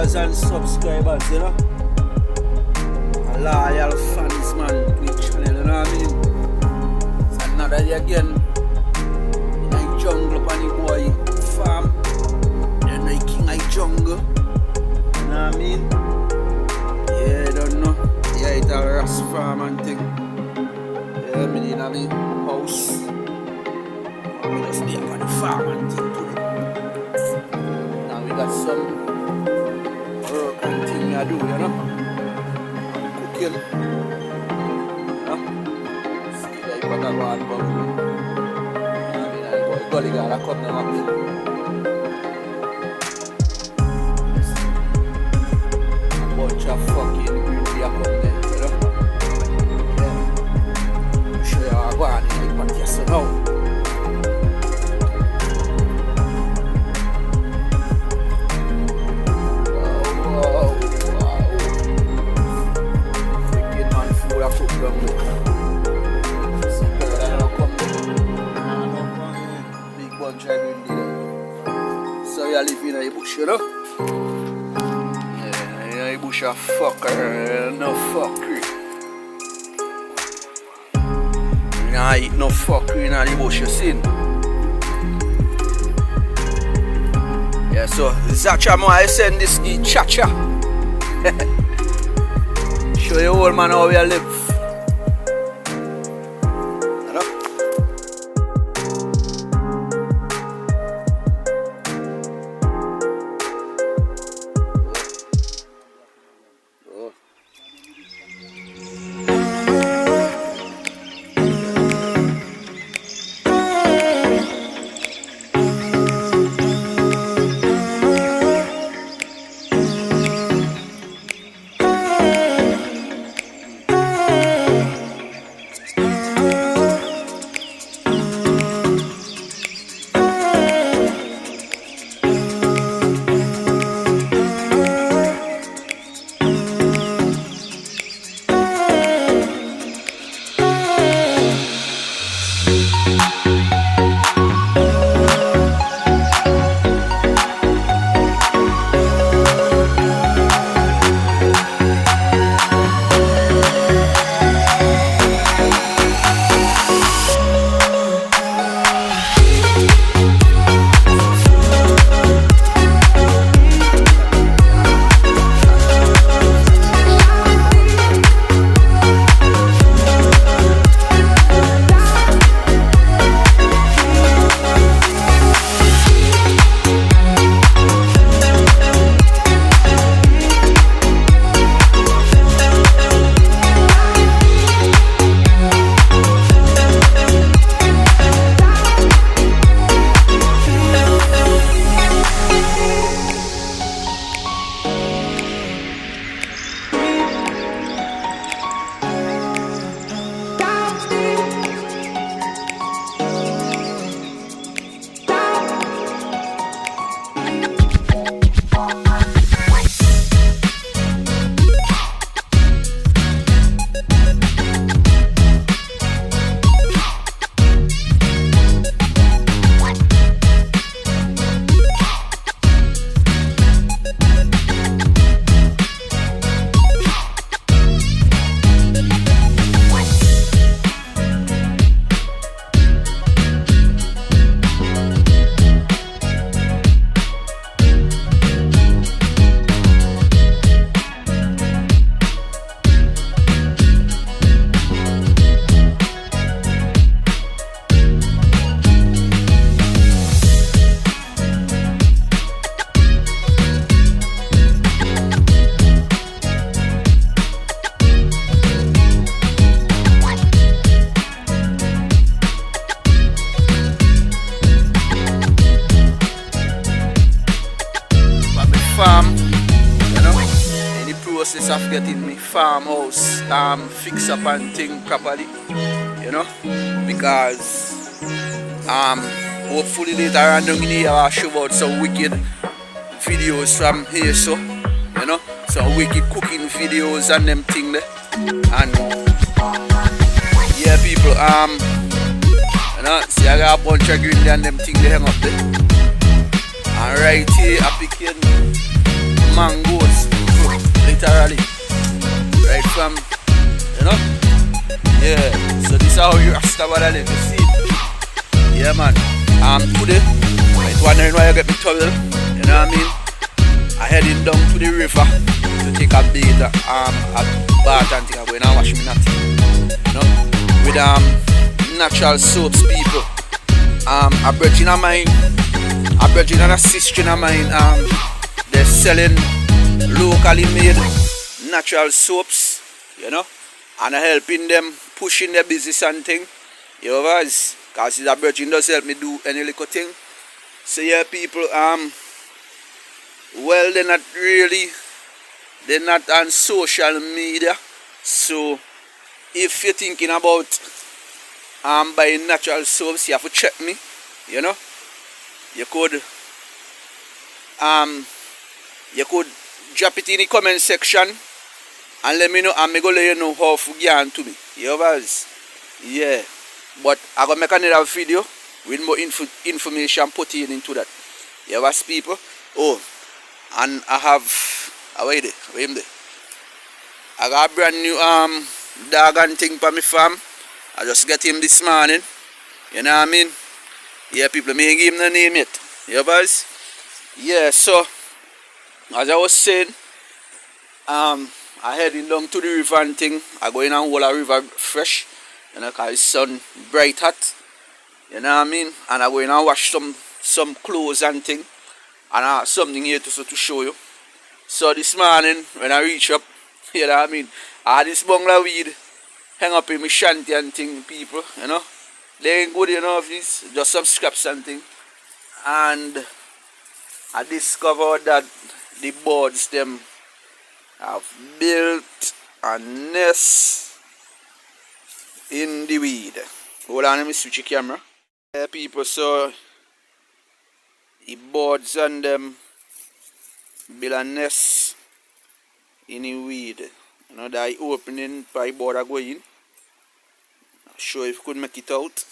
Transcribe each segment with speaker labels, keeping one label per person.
Speaker 1: viewers and subscribers, you know. A loyal fans, man, to each channel, you know what I mean? It's another day again. In the jungle, upon the boy farm. Then the king of jungle. You know what I mean? Yeah, I don't know. Yeah, it's a Ras farm and thing. Yeah, I'm in the house. I'm just there on the farm and thing too. Now we got some work and thing I do, you know. I'm cooking. You know. See if I got a one bug. I mean, I got a gully guy that come down up here. A bunch of fucking green beer come there, you know. Yeah. I'm sure you are going in the party so now. So you live in a bush, you know? Yeah, in a bush of fucker, no fuckery. You don't eat no fuckery in the bush, you see? Yeah, so Zacha I send this in Chacha. Show you old man how we live. Farm, you know, in the process of getting me farmhouse fix up and thing properly, you know, because hopefully later on down in here I'll show about some wicked videos from here, so you know, some wicked cooking videos and them thing there. And yeah people, you know, see I got a bunch of green and them thing they hang up there. And right here I picking mangoes, literally, right from, you know, yeah. So this is how you Rasta live, you see. Yeah, man. Today, right, wondering why I get me towel, you know what I mean? I heading down to the river to take a bathe, a bath and thing. I'm going to wash me nothing, you know, with natural soaps, people. A virgin of mine, a virgin and a sister of mine, they're selling locally made natural soaps, you know, and I'm helping them pushing their business and thing, you know, guys, because a virgin does help me do any little thing. So yeah, people, well, they're not on social media, so if you're thinking about buying natural soaps, you have to check me, you know. You could drop it in the comment section and let me know, and I'm going to let you know how to get to me, you know, guys. Yeah, but I'm going to make another video with more information put in into that, you know, people. Oh, and I have, wait there. I got a brand new dog and thing for my farm. I just get him this morning. You know what I mean? Yeah, people, may give him the name yet. Yeah, boys? Yeah, so as I was saying, I heading down to the river and thing. I go in and hold a river fresh. You know, because it's sun bright hot. You know what I mean? And I go in and wash some clothes and thing. And I have something here to show you. So this morning, when I reach up, you know what I mean, I had this bungalow weed hang up in my shanty and thing, people, you know. They ain't good enough, this, just some scraps and thing. And I discovered that the birds, them, have built a nest in the weed. Hold on, let me switch the camera. Yeah, people, so the birds and them build a nest in the weed. You know, that opening by border going. I'll show if you could make it out.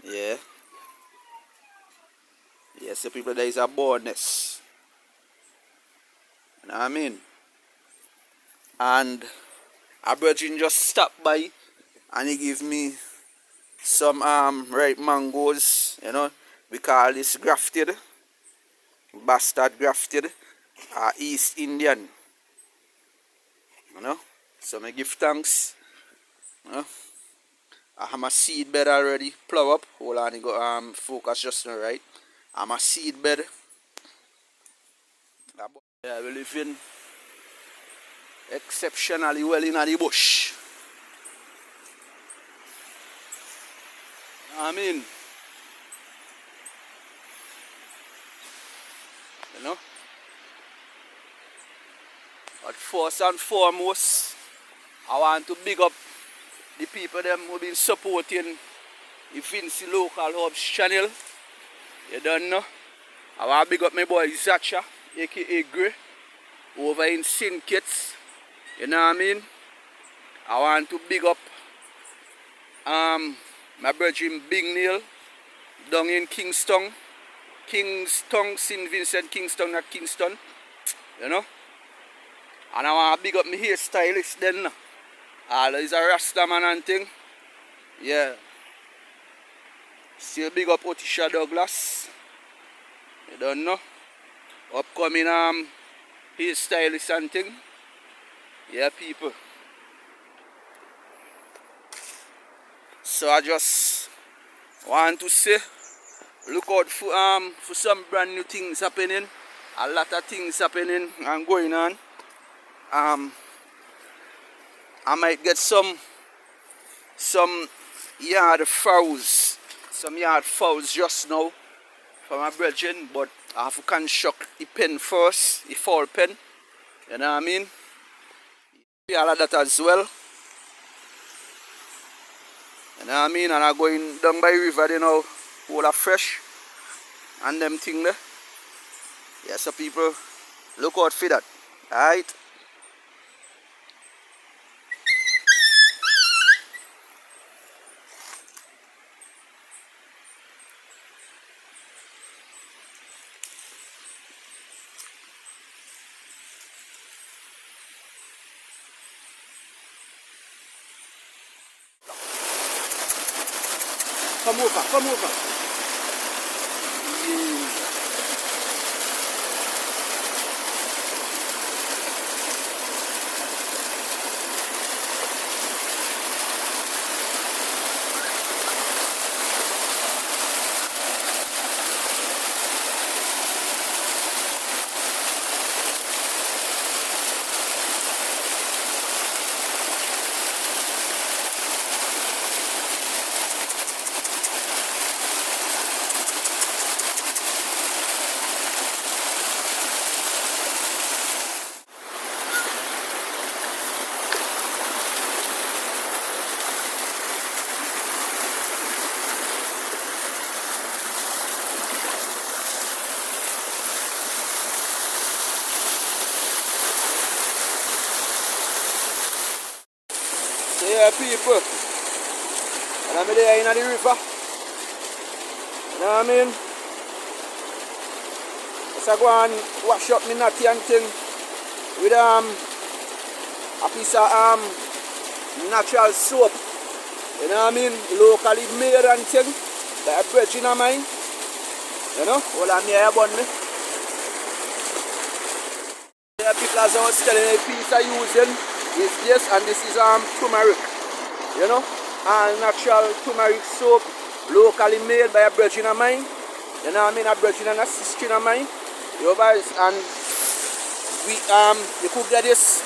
Speaker 1: Yeah. Yeah, so people, there is a bird nest. You know what I mean? And a virgin just stopped by and he gave me some ripe mangoes, you know. We call this grafted, bastard grafted, East Indian. You know, so I give thanks. You know, I have my seed bed already plow up. Hold on, you go focus just now, right? I'm a seed bed. Yeah, we live in exceptionally well in the bush. I mean, you know. But first and foremost, I want to big up the people them who been supporting the Vincy Local Hubs channel. You don't know. I want to big up my boy Zacha, aka Grey, over in St. Kitts. You know what I mean? I want to big up my brother Big Neil down in Kingston, St. Vincent, Kingston, not Kingston. You know? And I want to big up my hairstylist then. He's a Rasta man and thing. Yeah. Still big up Otisha Douglas. You don't know. Upcoming hairstylist and thing. Yeah, people. So I just want to say, look out for some brand new things happening. A lot of things happening and going on. I might get some yard fowls just now for my brethren, but I have to construct the pen first, the fall pen. You know what I mean? All of that as well. You know what I mean? And I'm going down by river, you know, all are fresh and them thing there. Yeah, so people, look out for that. Alright? Come over, come over. Yeah. So yeah, people, and I'm there in the river. You know what I mean? So I go and wash up my natty and thing with a piece of natural soap. You know what I mean? Locally made and thing. Like a bridge in mine. You know? Well, I'm here about me. Yeah, people, as I was telling you, a piece I using is this, and this is turmeric. You know? All natural turmeric soap, locally made by a bridge in mine. You know what I mean? A bridge and a sister in mine. You guys, and we you could get this.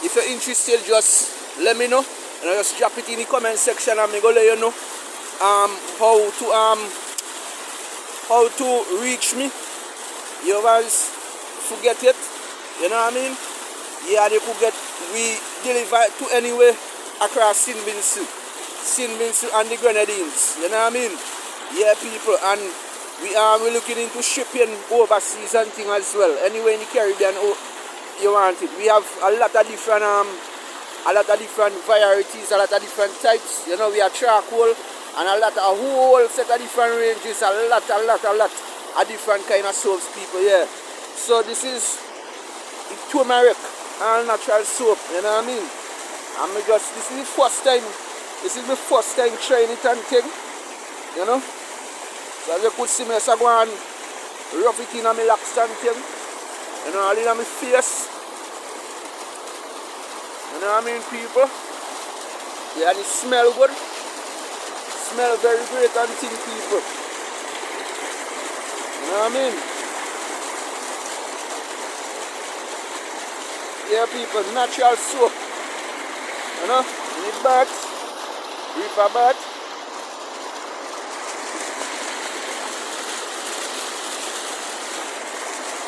Speaker 1: If you're interested, just let me know, and I'll just drop it in the comment section, and I'm gonna let you know how to reach me. You guys forget it, you know what I mean? Yeah, and you could get, we deliver it to anywhere across St. Vincent and the Grenadines, you know what I mean? Yeah, people, and we're looking into shipping overseas and things as well. Anywhere in the Caribbean you want it. We have a lot of different varieties, a lot of different types. You know, we have charcoal and a whole set of different ranges, a lot of different kind of soaps, people. Yeah. So this is turmeric, all natural soap. You know what I mean? This is the first time trying it and thing. You know. So as you could see me, I go and rough it in my locks and thing. You know, all in my face. You know what I mean, people? Yeah, and it smell good. Smell very great and thing, people. You know what I mean? Yeah, people, natural soap. You know, in the bath, river bath.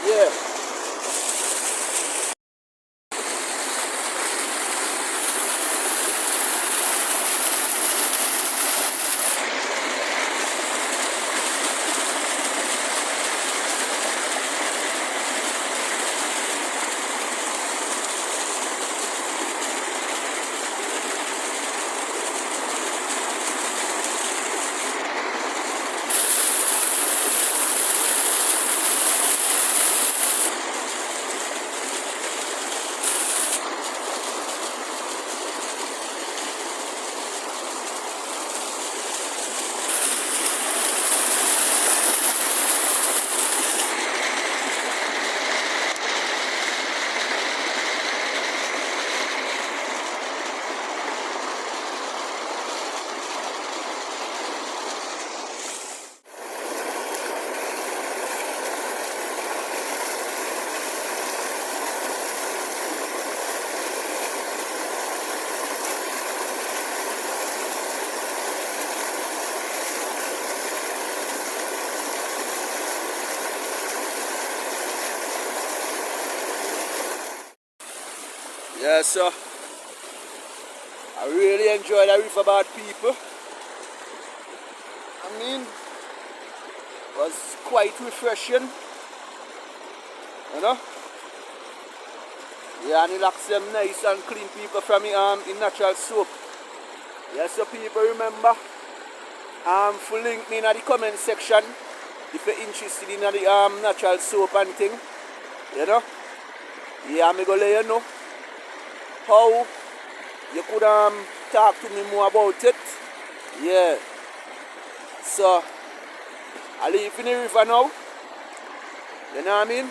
Speaker 1: Yeah. Yeah, so I really enjoy the riverboat, people. I mean, it was quite refreshing, you know. Yeah, and it looks them nice and clean, people, from the natural soap. Yeah, so people, remember, for link me in the comment section if you're interested in the natural soap and thing, you know. Yeah, I'm gonna let you know how you could talk to me more about it. Yeah. So I leave in the river now. You know what I mean?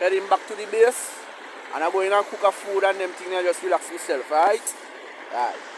Speaker 1: Heading back to the base. And I'm going to cook a food and them things and just relax myself, alright? Alright.